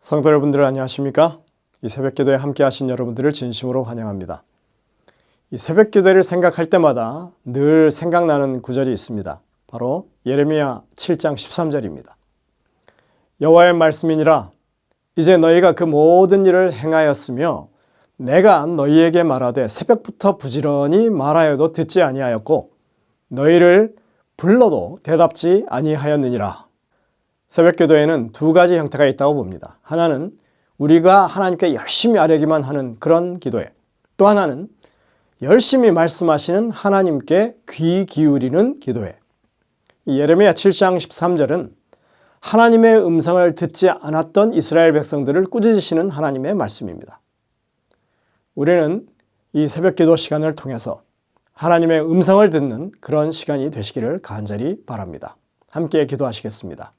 성도 여러분들 안녕하십니까? 이 새벽기도에 함께 하신 여러분들을 진심으로 환영합니다. 이 새벽기도를 생각할 때마다 늘 생각나는 구절이 있습니다. 바로 예레미야 7장 13절입니다. 여호와의 말씀이니라 이제 너희가 그 모든 일을 행하였으며 내가 너희에게 말하되 새벽부터 부지런히 말하여도 듣지 아니하였고 너희를 불러도 대답지 아니하였느니라. 새벽기도에는 두 가지 형태가 있다고 봅니다. 하나는 우리가 하나님께 열심히 아뢰기만 하는 그런 기도에, 또 하나는 열심히 말씀하시는 하나님께 귀 기울이는 기도에. 예레미야 7장 13절은 하나님의 음성을 듣지 않았던 이스라엘 백성들을 꾸짖으시는 하나님의 말씀입니다. 우리는 이 새벽기도 시간을 통해서 하나님의 음성을 듣는 그런 시간이 되시기를 간절히 바랍니다. 함께 기도하시겠습니다.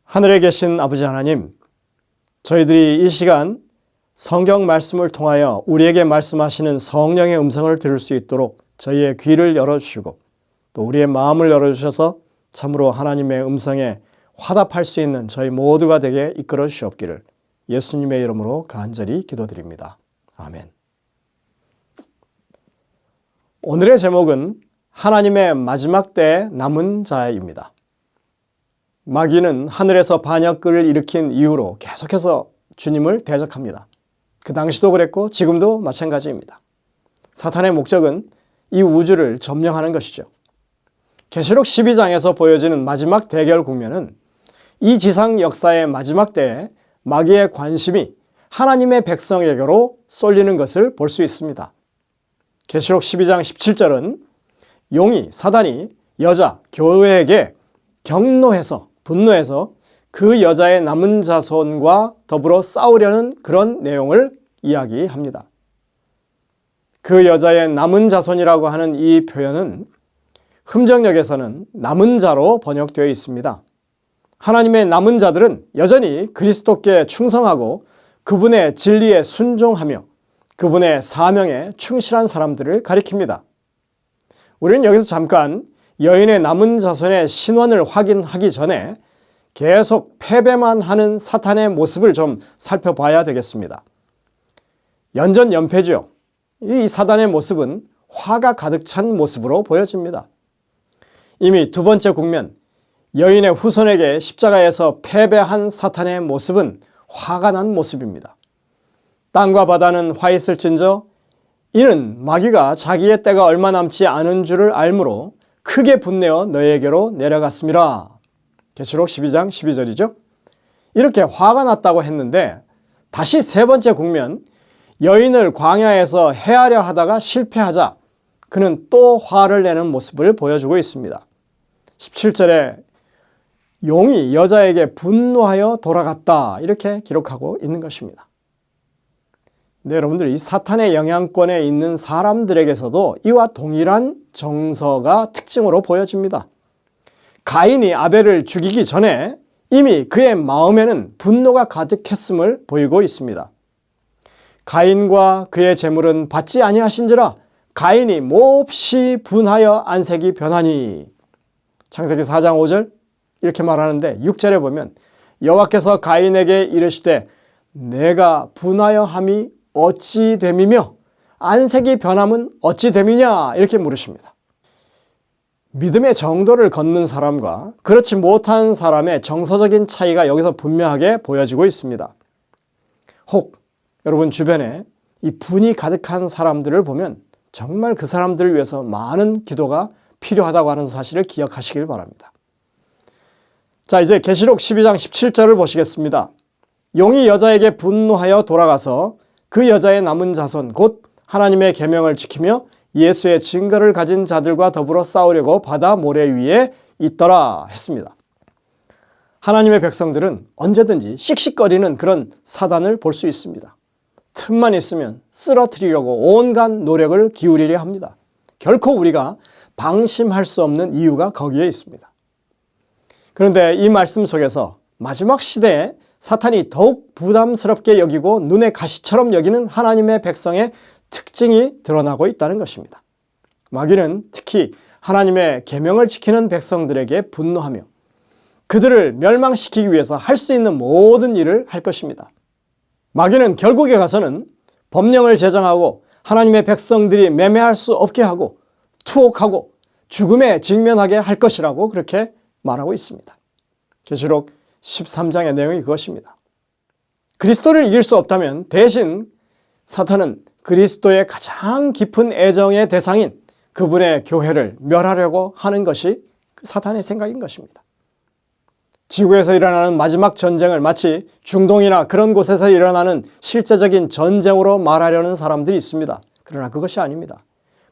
하늘에 계신 아버지 하나님, 저희들이 이 시간 성경 말씀을 통하여 우리에게 말씀하시는 성령의 음성을 들을 수 있도록 저희의 귀를 열어주시고 또 우리의 마음을 열어주셔서 참으로 하나님의 음성에 화답할 수 있는 저희 모두가 되게 이끌어 주시옵기를 예수님의 이름으로 간절히 기도드립니다. 아멘. 오늘의 제목은 하나님의 마지막 때의 남은 자입니다. 마귀는 하늘에서 반역을 일으킨 이후로 계속해서 주님을 대적합니다. 그 당시도 그랬고 지금도 마찬가지입니다. 사탄의 목적은 이 우주를 점령하는 것이죠. 계시록 12장에서 보여지는 마지막 대결 국면은 이 지상 역사의 마지막 때에 마귀의 관심이 하나님의 백성에게로 쏠리는 것을 볼 수 있습니다. 계시록 12장 17절은 용이 사단이 여자 교회에게 경노해서 분노해서 그 여자의 남은 자손과 더불어 싸우려는 그런 내용을 이야기합니다. 그 여자의 남은 자손이라고 하는 이 표현은 흠정역에서는 남은 자로 번역되어 있습니다. 하나님의 남은 자들은 여전히 그리스도께 충성하고 그분의 진리에 순종하며 그분의 사명에 충실한 사람들을 가리킵니다. 우리는 여기서 잠깐 여인의 남은 자손의 신원을 확인하기 전에 계속 패배만 하는 사탄의 모습을 좀 살펴봐야 되겠습니다. 연전연패죠. 이 사단의 모습은 화가 가득 찬 모습으로 보여집니다. 이미 두 번째 국면, 여인의 후손에게 십자가에서 패배한 사탄의 모습은 화가 난 모습입니다. 땅과 바다는 화 있을진저 이는 마귀가 자기의 때가 얼마 남지 않은 줄을 알므로 크게 분내어 너희에게로 내려갔음이라. 계시록 12장 12절이죠. 이렇게 화가 났다고 했는데 다시 세 번째 국면, 여인을 광야에서 해하려 하다가 실패하자 그는 또 화를 내는 모습을 보여주고 있습니다. 17절에 용이 여자에게 분노하여 돌아갔다 이렇게 기록하고 있는 것입니다. 네, 여러분들 이 사탄의 영향권에 있는 사람들에게서도 이와 동일한 정서가 특징으로 보여집니다. 가인이 아벨을 죽이기 전에 이미 그의 마음에는 분노가 가득했음을 보이고 있습니다. 가인과 그의 재물은 받지 아니하신지라 가인이 몹시 분하여 안색이 변하니. 창세기 4장 5절 이렇게 말하는데 6절에 보면 여호와께서 가인에게 이르시되 내가 분하여 함이 어찌 됨이며 안색이 변함은 어찌 됨이냐 이렇게 물으십니다. 믿음의 정도를 걷는 사람과 그렇지 못한 사람의 정서적인 차이가 여기서 분명하게 보여지고 있습니다. 혹 여러분 주변에 이 분이 가득한 사람들을 보면 정말 그 사람들을 위해서 많은 기도가 필요하다고 하는 사실을 기억하시길 바랍니다. 자, 이제 계시록 12장 17절을 보시겠습니다. 용이 여자에게 분노하여 돌아가서 그 여자의 남은 자손 곧 하나님의 계명을 지키며 예수의 증거를 가진 자들과 더불어 싸우려고 바다 모래 위에 있더라 했습니다. 하나님의 백성들은 언제든지 씩씩거리는 그런 사단을 볼 수 있습니다. 틈만 있으면 쓰러뜨리려고 온갖 노력을 기울이려 합니다. 결코 우리가 방심할 수 없는 이유가 거기에 있습니다. 그런데 이 말씀 속에서 마지막 시대에 사탄이 더욱 부담스럽게 여기고 눈에 가시처럼 여기는 하나님의 백성의 특징이 드러나고 있다는 것입니다. 마귀는 특히 하나님의 계명을 지키는 백성들에게 분노하며 그들을 멸망시키기 위해서 할 수 있는 모든 일을 할 것입니다. 마귀는 결국에 가서는 법령을 제정하고 하나님의 백성들이 매매할 수 없게 하고 투옥하고 죽음에 직면하게 할 것이라고 그렇게 말하고 있습니다. 계시록 13장의 내용이 그것입니다. 그리스도를 이길 수 없다면 대신 사탄은 그리스도의 가장 깊은 애정의 대상인 그분의 교회를 멸하려고 하는 것이 사탄의 생각인 것입니다. 지구에서 일어나는 마지막 전쟁을 마치 중동이나 그런 곳에서 일어나는 실제적인 전쟁으로 말하려는 사람들이 있습니다. 그러나 그것이 아닙니다.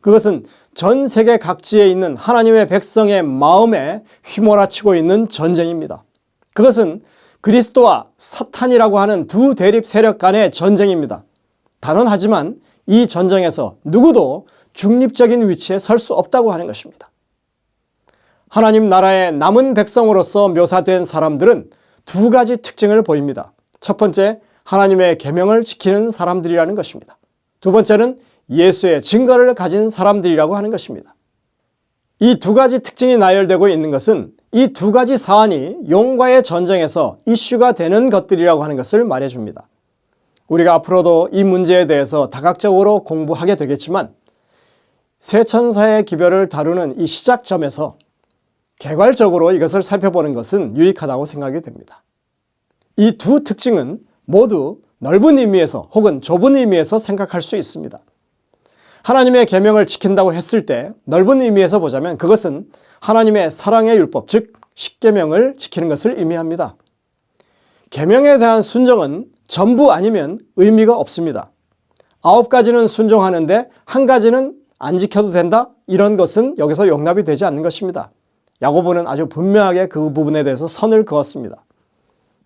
그것은 전 세계 각지에 있는 하나님의 백성의 마음에 휘몰아치고 있는 전쟁입니다. 그것은 그리스도와 사탄이라고 하는 두 대립 세력 간의 전쟁입니다. 단언하지만 이 전쟁에서 누구도 중립적인 위치에 설 수 없다고 하는 것입니다. 하나님 나라의 남은 백성으로서 묘사된 사람들은 두 가지 특징을 보입니다. 첫 번째, 하나님의 계명을 지키는 사람들이라는 것입니다. 두 번째는 예수의 증거를 가진 사람들이라고 하는 것입니다. 이 두 가지 특징이 나열되고 있는 것은 이 두 가지 사안이 용과의 전쟁에서 이슈가 되는 것들이라고 하는 것을 말해줍니다. 우리가 앞으로도 이 문제에 대해서 다각적으로 공부하게 되겠지만 새 천사의 기별을 다루는 이 시작점에서 개괄적으로 이것을 살펴보는 것은 유익하다고 생각이 됩니다. 이 두 특징은 모두 넓은 의미에서 혹은 좁은 의미에서 생각할 수 있습니다. 하나님의 계명을 지킨다고 했을 때 넓은 의미에서 보자면 그것은 하나님의 사랑의 율법, 즉 십계명을 지키는 것을 의미합니다. 계명에 대한 순종은 전부 아니면 의미가 없습니다. 9가지는 순종하는데 한 가지는 안 지켜도 된다? 이런 것은 여기서 용납이 되지 않는 것입니다. 야고보는 아주 분명하게 그 부분에 대해서 선을 그었습니다.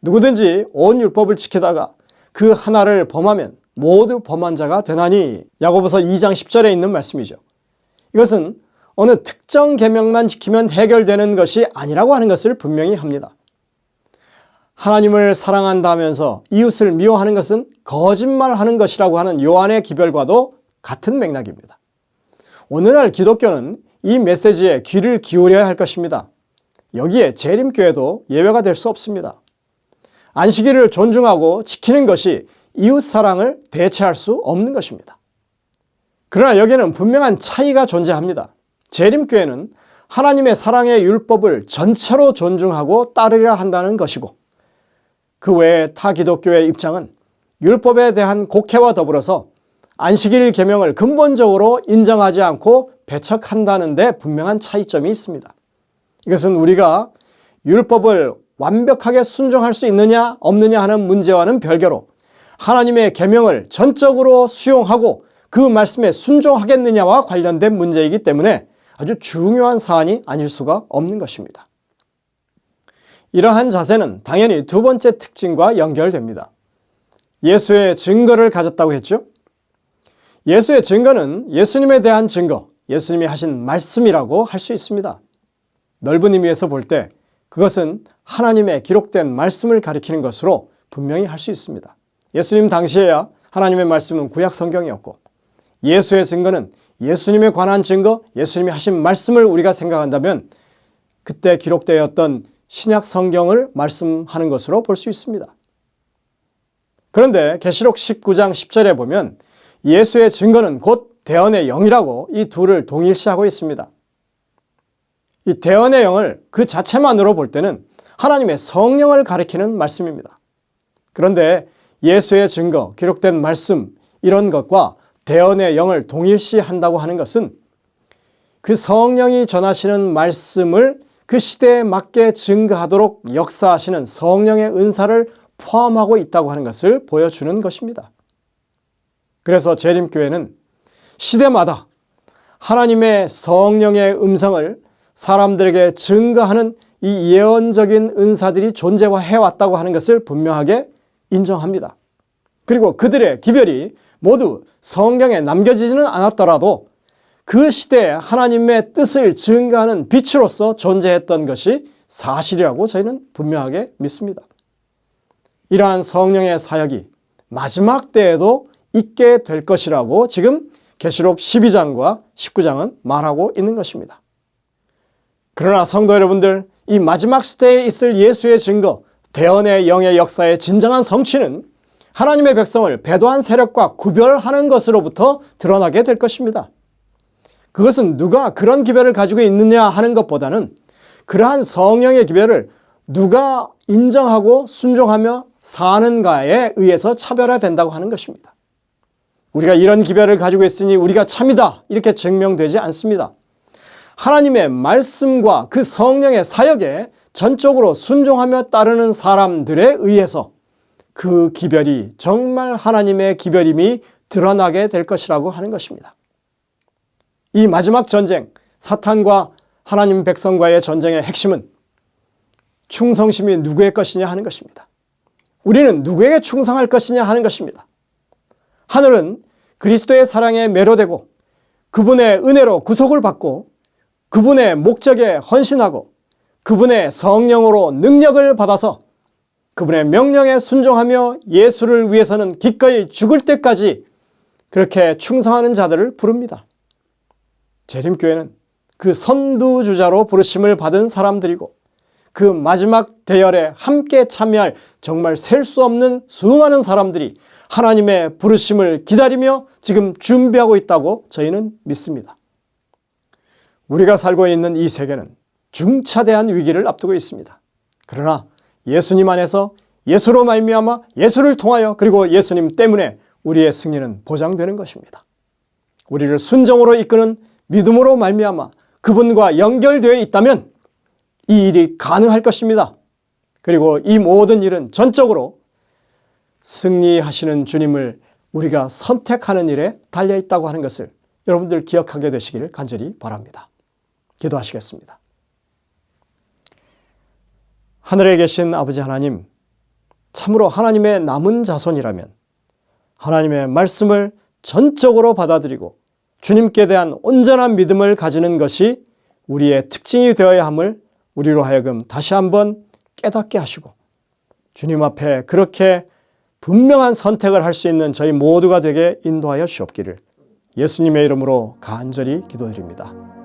누구든지 온 율법을 지키다가 그 하나를 범하면 모두 범한 자가 되나니, 야고보서 2장 10절에 있는 말씀이죠. 이것은 어느 특정 계명만 지키면 해결되는 것이 아니라고 하는 것을 분명히 합니다. 하나님을 사랑한다면서 이웃을 미워하는 것은 거짓말하는 것이라고 하는 요한의 기별과도 같은 맥락입니다. 오늘날 기독교는 이 메시지에 귀를 기울여야 할 것입니다. 여기에 재림교회도 예외가 될 수 없습니다. 안식일을 존중하고 지키는 것이 이웃사랑을 대체할 수 없는 것입니다. 그러나 여기에는 분명한 차이가 존재합니다. 재림교회는 하나님의 사랑의 율법을 전체로 존중하고 따르려 한다는 것이고, 그 외에 타 기독교의 입장은 율법에 대한 곡해와 더불어서 안식일 계명을 근본적으로 인정하지 않고 배척한다는 데 분명한 차이점이 있습니다. 이것은 우리가 율법을 완벽하게 순종할 수 있느냐 없느냐 하는 문제와는 별개로 하나님의 계명을 전적으로 수용하고 그 말씀에 순종하겠느냐와 관련된 문제이기 때문에 아주 중요한 사안이 아닐 수가 없는 것입니다. 이러한 자세는 당연히 두 번째 특징과 연결됩니다. 예수의 증거를 가졌다고 했죠? 예수의 증거는 예수님에 대한 증거, 예수님이 하신 말씀이라고 할 수 있습니다. 넓은 의미에서 볼 때 그것은 하나님의 기록된 말씀을 가리키는 것으로 분명히 할 수 있습니다. 예수님 당시에야 하나님의 말씀은 구약 성경이었고, 예수의 증거는 예수님에 관한 증거, 예수님이 하신 말씀을 우리가 생각한다면 그때 기록되었던 신약 성경을 말씀하는 것으로 볼 수 있습니다. 그런데 계시록 19장 10절에 보면 예수의 증거는 곧 대언의 영이라고 이 둘을 동일시하고 있습니다. 이 대언의 영을 그 자체만으로 볼 때는 하나님의 성령을 가리키는 말씀입니다. 그런데 예수의 증거, 기록된 말씀, 이런 것과 대언의 영을 동일시한다고 하는 것은 그 성령이 전하시는 말씀을 그 시대에 맞게 증거하도록 역사하시는 성령의 은사를 포함하고 있다고 하는 것을 보여주는 것입니다. 그래서 재림교회는 시대마다 하나님의 성령의 음성을 사람들에게 증거하는 이 예언적인 은사들이 존재해왔다고 하는 것을 분명하게 인정합니다. 그리고 그들의 기별이 모두 성경에 남겨지지는 않았더라도 그 시대에 하나님의 뜻을 증거하는 빛으로서 존재했던 것이 사실이라고 저희는 분명하게 믿습니다. 이러한 성령의 사역이 마지막 때에도 있게 될 것이라고 지금 계시록 12장과 19장은 말하고 있는 것입니다. 그러나 성도 여러분들, 이 마지막 시대에 있을 예수의 증거, 대언의 영의 역사의 진정한 성취는 하나님의 백성을 배도한 세력과 구별하는 것으로부터 드러나게 될 것입니다. 그것은 누가 그런 기별을 가지고 있느냐 하는 것보다는 그러한 성령의 기별을 누가 인정하고 순종하며 사는가에 의해서 차별화된다고 하는 것입니다. 우리가 이런 기별을 가지고 있으니 우리가 참이다 이렇게 증명되지 않습니다. 하나님의 말씀과 그 성령의 사역에 전적으로 순종하며 따르는 사람들에 의해서 그 기별이 정말 하나님의 기별임이 드러나게 될 것이라고 하는 것입니다. 이 마지막 전쟁, 사탄과 하나님 백성과의 전쟁의 핵심은 충성심이 누구의 것이냐 하는 것입니다. 우리는 누구에게 충성할 것이냐 하는 것입니다. 하늘은 그리스도의 사랑에 매료되고 그분의 은혜로 구속을 받고 그분의 목적에 헌신하고 그분의 성령으로 능력을 받아서 그분의 명령에 순종하며 예수를 위해서는 기꺼이 죽을 때까지 그렇게 충성하는 자들을 부릅니다. 재림교회는 그 선두주자로 부르심을 받은 사람들이고 그 마지막 대열에 함께 참여할 정말 셀 수 없는 수많은 사람들이 하나님의 부르심을 기다리며 지금 준비하고 있다고 저희는 믿습니다. 우리가 살고 있는 이 세계는 중차대한 위기를 앞두고 있습니다. 그러나 예수님 안에서 예수로 말미암아 예수를 통하여 그리고 예수님 때문에 우리의 승리는 보장되는 것입니다. 우리를 순종으로 이끄는 믿음으로 말미암아 그분과 연결되어 있다면 이 일이 가능할 것입니다. 그리고 이 모든 일은 전적으로 승리하시는 주님을 우리가 선택하는 일에 달려있다고 하는 것을 여러분들 기억하게 되시기를 간절히 바랍니다. 기도하시겠습니다. 하늘에 계신 아버지 하나님, 참으로 하나님의 남은 자손이라면 하나님의 말씀을 전적으로 받아들이고 주님께 대한 온전한 믿음을 가지는 것이 우리의 특징이 되어야 함을 우리로 하여금 다시 한번 깨닫게 하시고 주님 앞에 그렇게 분명한 선택을 할 수 있는 저희 모두가 되게 인도하여 주옵기를 예수님의 이름으로 간절히 기도드립니다.